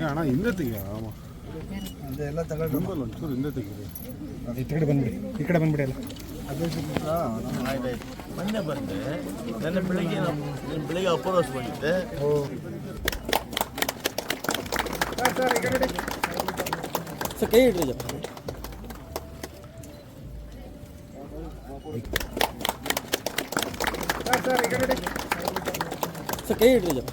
ಅಣ್ಣ ಹಿಂದೆ ತೆಗಿ ಎಲ್ಲ ತಗೊಂಡು ಒಂಚೂರು ಹಿಂದೆ ತೆಗೀರಿ. ಅದು ಈ ಕಡೆ ಬಂದ್ಬಿಡಿ, ಈ ಕಡೆ ಬಂದ್ಬಿಡಿ ಎಲ್ಲ. ಮೊನ್ನೆ ಬಂದೆ, ನನ್ನ ಬೆಳಿಗ್ಗೆ ಅಪರೋಸ್ ಬಂದಿದ್ದೆ. ಸರ್ ಕೈ ಇಡ್ರಿ ಜಪ್ಪ. ಸರ್ ಕೈ ಇಡ್ರಿ ಜಪ್ಪ.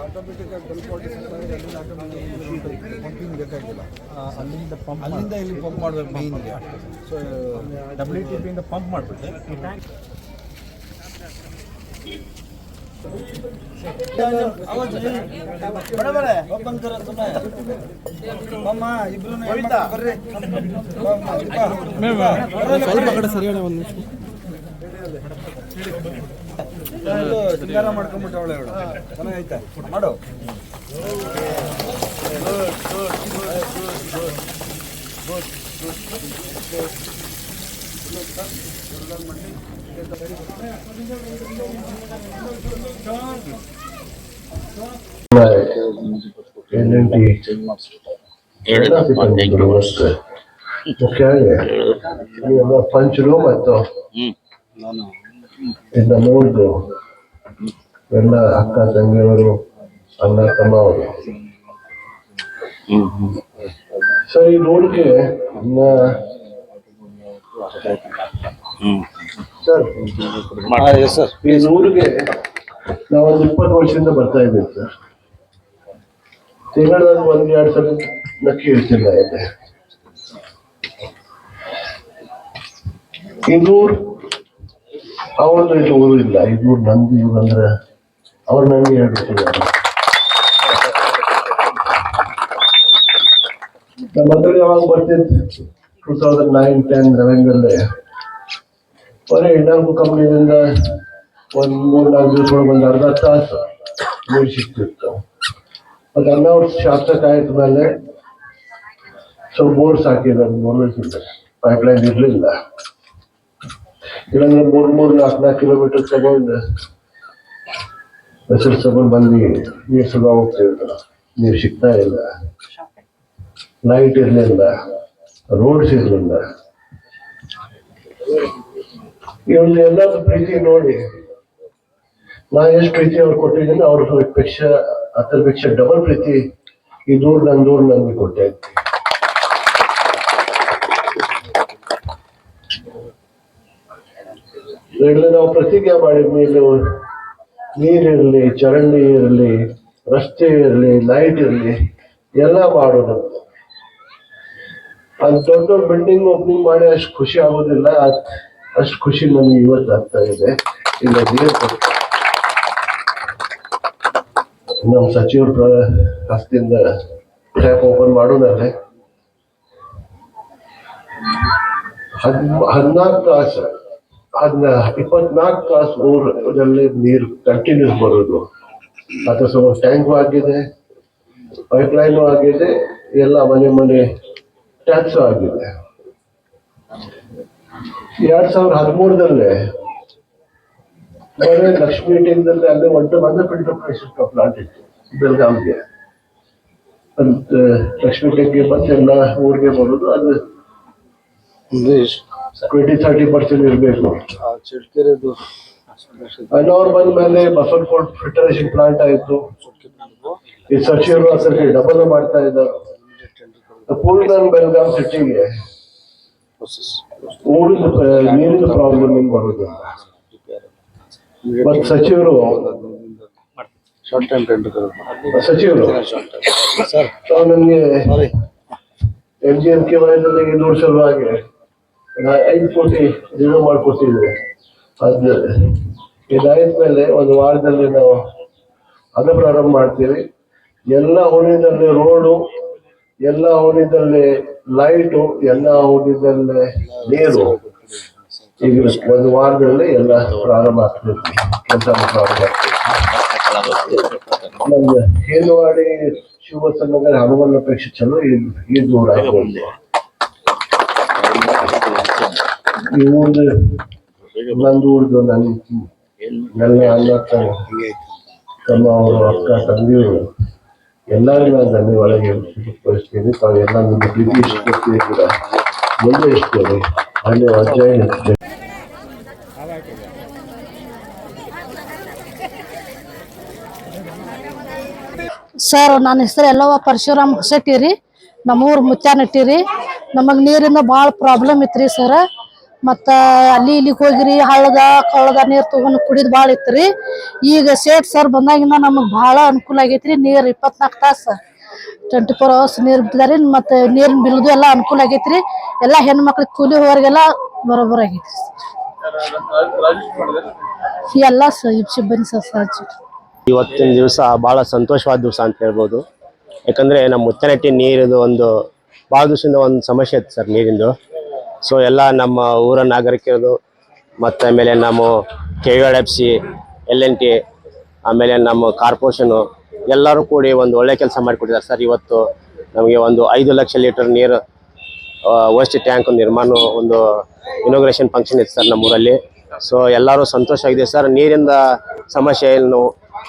ಆಟೋಮೆಟಿಕ್ ಆಗಿ ಪಂಪಿಂಗ್ ಬೇಕಾಗಿಲ್ಲ. ಅಲ್ಲಿಂದ ಇಲ್ಲಿ ಪಂಪ್ ಮಾಡಬೇಕು ಮೇಯ್ನ್ಗೆ. ಸೊ WTPಯಿಂದ ಪಂಪ್ ಮಾಡಿಬಿಟ್ಟು ಈ ಟ್ಯಾಂಕ್ ಸರಿಯಾದ ಒಂದು ಸಿಂಗಾರ ಮಾಡ್ಕೊಂಡ್ಬಿಟ್ಟು ಅವಳೆ ಚೆನ್ನಾಗೈತೆ ಮಾಡು. ಪಂಚರು ಮತ್ತು ಇನ್ನ ಮೂರು ಎಲ್ಲ ಅಕ್ಕ ತಂಗಿಯವರು ಅಣ್ಣ ತಮ್ಮವರು. ಸರ್ ಈ ರೋಡ್ಗೆ ಸರ್ ಈ ಊರಿಗೆ ನಾವೊಂದು 20 ವರ್ಷದಿಂದ ಬರ್ತಾ ಇದ್ದೀವಿ ಸರ್. ತಿಂಗಳಲ್ಲಿ 1-2 ಸಲ ನಕ್ಕಿ ಇರ್ತಿಲ್ಲ ಇದೆ. ಇದೂರು ಅವನು ಇದು ಊರು ಇಲ್ಲ, ಇದೂರು ನಂದು. ಇವ್ರು ಅಂದ್ರೆ ಅವ್ರು ನನಗೆ ಹೇಳ್ಬಿಟ್ಟಿದ್ದಾರೆ. ನಮ್ಮ ಹತ್ರ ಯಾವಾಗ ಬರ್ತಿದ್ದು 2009-10 ನವೆಂಬರ್ಲೆ ಬರೀ ಇಂಡಾಲ್ಕೋ ಕಂಪ್ನಿಯಿಂದ 1-3-4 ದಿವಸ ಒಂದು ಅರ್ಧ ತಾಸು ನೀರು ಸಿಕ್ತಿತ್ತು. ಅದು ಅನ್ನ ಶಾಸಕ ಆಯ್ತ ಮೇಲೆ ಸ್ವಲ್ಪ ಬೋರ್ಸ್ ಹಾಕಿದ್ದಾರೆ. ಬೋರ್ವೆಲ್ಸ್ ಪೈಪ್ಲೈನ್ ಇರಲಿಲ್ಲ. ಇಲ್ಲಾಂದ್ರೆ 3-4 ಕಿಲೋಮೀಟರ್ ತಗೊಂಡು ಹೆಸರು ತಗೊಂಡು ಬಂದು ನೀರು ಸುಲಭ ಹೋಗ್ತಿದ್ರು. ನೀರು ಸಿಗ್ತಾ ಇಲ್ಲ, ಲೈಟ್ ಇರಲಿಲ್ಲ, ರೋಡ್ಸ್ ಇರಲಿಲ್ಲ. ಇವ್ರದ್ದು ಎಲ್ಲರೂ ಪ್ರೀತಿ ನೋಡಿ ನಾ ಎಷ್ಟು ಪ್ರೀತಿ ಅವ್ರು ಕೊಟ್ಟಿದ್ದೀನಿ, ಅವ್ರ ಅದ್ರ ಡಬಲ್ ಪ್ರೀತಿ ಈ ದೂರ ನನ್ಗೆ ಕೊಟ್ಟೆ. ನಾವು ಪ್ರತಿಜ್ಞೆ ಮಾಡಿದ್ವಿ, ನೀರಿರಲಿ, ಚರಂಡಿ ಇರಲಿ, ರಸ್ತೆ ಇರಲಿ, ಲೈಟ್ ಇರಲಿ, ಎಲ್ಲ ಮಾಡೋದು. ಅದು ದೊಡ್ಡ ಬಿಲ್ಡಿಂಗ್ ಓಪನಿಂಗ್ ಮಾಡಿ ಅಷ್ಟು ಖುಷಿ ಆಗೋದಿಲ್ಲ. ಅಷ್ಟು ಖುಷಿ ನನಗೆ ಇವತ್ತು ಆಗ್ತಾ ಇದೆ. ಇಲ್ಲ ನಮ್ಮ ಸಚಿವರ ಹಸ್ತಿಂದ ಟ್ಯಾಪ್ ಓಪನ್ ಮಾಡೋದಲ್ಲೇ 14 ತಾಸು 24 ತಾಸು ಊರಲ್ಲಿ ನೀರು ಕಂಟಿನ್ಯೂಸ್ ಬರೋದು. ಅಥವಾ ಸ್ವಲ್ಪ ಟ್ಯಾಂಕು ಆಗಿದೆ, ಪೈಪ್ಲೈನು ಆಗಿದೆ, ಎಲ್ಲ ಮನೆ ಟ್ಯಾಕ್ಸು ಆಗಿದೆ. 2013 ಬರೀ ಲಕ್ಷ್ಮೀ ಟೀಮ್ದಲ್ಲಿ ಅಲ್ಲೇ ಒಂದು ಫಿಲ್ಟರ್ ಪ್ರೆಷರ್ ಪ್ಲಾಂಟ್ ಇತ್ತು ಬೆಳಗಾವಿಗೆ. ಅಂತ ಲಕ್ಷ್ಮೀ ಟೆಕ್ಗೆ ಬಂದು ಎಲ್ಲ ಊರಿಗೆ ಬರೋದು. ಅದು 20-30% ಇರಬೇಕು. ಅಲ್ಲವ್ರು ಬಂದ ಮೇಲೆ ಬಸವನಕೋಟ್ ಫಿಲ್ಟರೇಷನ್ ಪ್ಲಾಂಟ್ ಆಯಿತು. ಈ ಸಚಿವರು ಅದಕ್ಕೆ ಡಬಲ್ ಮಾಡ್ತಾ ಇದ್ದಾರೆ. ಪೂರ್ಣ ಬೆಳಗಾವಿ ಸಿಟಿಗೆ ನೀರಿನ ಪ್ರಾಬ್ಲಮ್ ಬರೋದಿಲ್ಲ. ಮತ್ತು ಸಚಿವರು ನನಗೆ MGNK ವಯದಲ್ಲಿ 5 ವರ್ಷ ಸಲುವಾಗಿ 5 ಕೋಟಿ ರಿನ್ಯೂ ಮಾಡ್ಕೊಟ್ಟಿದ್ದೆ. ಅದು ಇದಾದ ಮೇಲೆ ಒಂದು ವಾರದಲ್ಲಿ ನಾವು ಪ್ರಾರಂಭ ಮಾಡ್ತೀವಿ. ಎಲ್ಲ ಓಣಿನಲ್ಲಿ ರೋಡು ಎಲ್ಲ ಅವನಿದ್ದಲ್ಲಿ ಲೈಟು, ಎಲ್ಲ ಅವನಿದ್ದಲ್ಲಿ ನೀರು. ಈಗ ಒಂದು ವಾರದಲ್ಲಿ ಎಲ್ಲ ಪ್ರಾರಂಭ ಆಗ್ತದೆ, ಕೆಲಸ ಪ್ರಾರಂಭ ಆಗ್ತದೆ. ನಮ್ಮ ಹೇಳುವಾಡಿ ಶಿವಸನ್ನಗರ ಹನುಮನ ಅಪೇಕ್ಷೆ ಚಲೋ ಈ ದೂರ ಆಗ್ಬೋದು. ಈ ಊರ್ದು ನಂದು ಊರ್ದು ನನ್ನ ಅಣ್ಣ ತಮ್ಮ ಅವರು ಅಕ್ಕ ತಂಗಿಯವರು ಎಲ್ಲರಿಗೂ ನಾನು ಧನ್ಯವಾದ ಪರಿಸ್ಥಿತಿ. ತಾವೆಲ್ಲ ನಿಮ್ಮ ಪ್ರೀತಿ ಇಷ್ಟಪಡ್ತೀವಿ ಕೂಡ ಮುಂದೆ ಇಷ್ಟಪಡಿ. ಧನ್ಯವಾದ. ಜೈ ಹಿಂದ್. ಸರ್ ನನ್ನ ಹೆಸರು ಎಲ್ಲವ ಪರಶುರಾಮ್ ಹೊಸಟ್ಟಿ ರೀ. ನಮ್ಮೂರು ಮುತ್ಯಾನಟ್ಟಿ ರೀ. ನಮಗೆ ನೀರಿಂದ ಭಾಳ ಪ್ರಾಬ್ಲಮ್ ಇತ್ತು ರೀ ಸರ್. ಮತ್ತು ಅಲ್ಲಿ ಇಲ್ಲಿಗೆ ಹೋಗಿರಿ, ಹಳ್ಳದ ಕೊಳ್ಳದ ನೀರು ತೊಗೊಂಡು ಕುಡಿದು ಭಾಳ ಇತ್ತು ರೀ. ಈಗ ಸೇಟ್ ಸರ್ ಬಂದಾಗಿಂದ ನಮಗೆ ಭಾಳ ಅನುಕೂಲ ಆಗೈತೆ ರೀ. ನೀರು 24 ತಾಸು 24 ಅವರ್ಸ್ ನೀರು ಬಿಟ್ಟಿದ್ದಾರೆ. ಮತ್ತು ನೀರಿನ ಬಿಲ್ದು ಎಲ್ಲ ಅನುಕೂಲ ಆಗೈತೆ ರೀ. ಎಲ್ಲ ಹೆಣ್ಮಕ್ಳಿಗೆ ಕೂಲಿ ಹೋಗೋರಿಗೆಲ್ಲ ಬರೋಬ್ಬರ ಆಗೈತೆ ರೀ. ಎಲ್ಲ ಸಿಬ್ಬಂದಿ ಸರ್. ಇವತ್ತಿನ ದಿವಸ ಭಾಳ ಸಂತೋಷವಾದ ದಿವಸ ಅಂತ ಹೇಳ್ಬೋದು. ಯಾಕಂದರೆ ನಮ್ಮ ಮುತ್ತನಟ್ಟಿ ನೀರಿದು ಒಂದು ಭಾಳ ದಿವಸದಿಂದ ಒಂದು ಸಮಸ್ಯೆ ಇತ್ತು ಸರ್, ನೀರಿಂದು. ಸೊ ಎಲ್ಲ ನಮ್ಮ ಊರ ನಾಗರಿಕರು ಮತ್ತು ಆಮೇಲೆ ನಮ್ಮ KVRFC, LNT, ಆಮೇಲೆ ನಮ್ಮ ಕಾರ್ಪೊರೇಷನು ಎಲ್ಲರೂ ಕೂಡಿ ಒಂದು ಒಳ್ಳೆ ಕೆಲಸ ಮಾಡಿಕೊಟ್ಟಿದ್ದಾರೆ ಸರ್. ಇವತ್ತು ನಮಗೆ ಒಂದು 5 ಲಕ್ಷ ಲೀಟರ್ ನೀರು ವೇಸ್ಟ್ ಟ್ಯಾಂಕ್ ನಿರ್ಮಾಣ ಒಂದು ಇನಾಗ್ರೇಷನ್ ಫಂಕ್ಷನ್ ಇತ್ತು ಸರ್ ನಮ್ಮೂರಲ್ಲಿ. ಸೊ ಎಲ್ಲರೂ ಸಂತೋಷವಾಗಿದೆ ಸರ್. ನೀರಿಂದ ಸಮಸ್ಯೆ ಏನು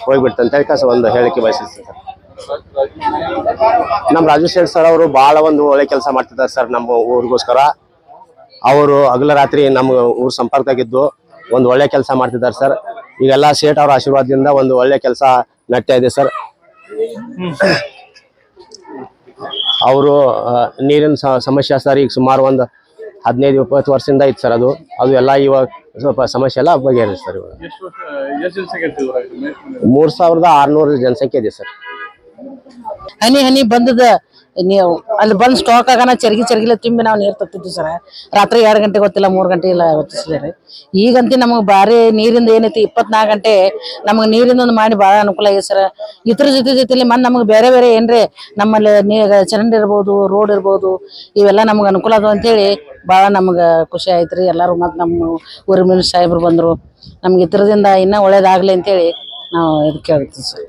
ಹೋಗ್ಬಿಡ್ತಂತ ಹೇಳಿ ಒಂದು ಹೇಳಿಕೆ ಬಯಸಿದ್ದೆ ಸರ್. ನಮ್ಮ ರಾಜು ಶೇಟ್ ಸರ್ ಅವರು ಭಾಳ ಒಂದು ಒಳ್ಳೆ ಕೆಲಸ ಮಾಡ್ತಿದ್ದಾರೆ ಸರ್ ನಮ್ಮ ಊರಿಗೋಸ್ಕರ. ಅವರು ಹಗಲ ರಾತ್ರಿ ನಮ್ಮ ಊರು ಸಂಪರ್ಕದಾಗಿದ್ದು ಒಂದು ಒಳ್ಳೆ ಕೆಲಸ ಮಾಡ್ತಿದ್ದಾರೆ ಸರ್. ಈಗೆಲ್ಲ ಶೇಟ್ ಅವರ ಆಶೀರ್ವಾದದಿಂದ ಒಂದು ಒಳ್ಳೆ ಕೆಲಸ ನಡ್ತಾ ಇದೆ ಸರ್. ಅವರು ನೀರಿನ ಸಮಸ್ಯೆ ಸರ್ ಈಗ ಸುಮಾರು ಒಂದು 15-20 ವರ್ಷದಿಂದ ಇತ್ತು ಸರ್. ಅದು ಎಲ್ಲ ಇವಾಗ ಸ್ವಲ್ಪ ಸಮಸ್ಯೆ ಎಲ್ಲ ಬಗೆಹರಿದೆ ಸರ್. ಇವಾಗ 3600 ಜನಸಂಖ್ಯೆ ಇದೆ ಸರ್. ಹನಿ ಹನಿ ಬಂದದ ನೀವು ಅಲ್ಲಿ ಬಂದು ಸ್ಟಾಕ್ ಆಗೋಣ ಚರ್ಗಿಲೆ ತುಂಬಿ ನಾವು ನೀರು ತತ್ತಿದ್ವಿ ಸರ್. ರಾತ್ರಿ 2 ಗಂಟೆ ಗೊತ್ತಿಲ್ಲ 3 ಗಂಟೆ ಇಲ್ಲ ಗೊತ್ತಿಸ್ಲಿ. ಈಗಂತೂ ನಮಗೆ ಭಾರಿ ನೀರಿಂದ ಏನೈತಿ 24 ಗಂಟೆ ನಮಗೆ ನೀರಿಂದ ಒಂದು ಮಾಡಿ ಭಾಳ ಅನುಕೂಲ ಆಗಿದೆ ಸರ್. ಇದ್ರ ಜೊತೆಲಿ ಮತ್ತೆ ನಮಗೆ ಬೇರೆ ಬೇರೆ ಏನ್ರಿ ನಮ್ಮಲ್ಲಿ ಚರಂಡಿ ಇರ್ಬೋದು, ರೋಡ್ ಇರ್ಬೋದು, ಇವೆಲ್ಲ ನಮ್ಗೆ ಅನುಕೂಲ ಅದ ಅಂತೇಳಿ ಭಾಳ ನಮ್ಗೆ ಖುಷಿ ಆಯ್ತು ರೀ. ಎಲ್ಲರೂ ಮತ್ತು ನಮ್ಮ ಊರಿನ ಸಾಹೇಬ್ರು ಬಂದರು. ನಮ್ಗೆ ಇದ್ರದಿಂದ ಇನ್ನೂ ಒಳ್ಳೇದಾಗಲಿ ಅಂತೇಳಿ ನಾವು ಇದು ಕೇಳ್ತೀವಿ ಸರ್.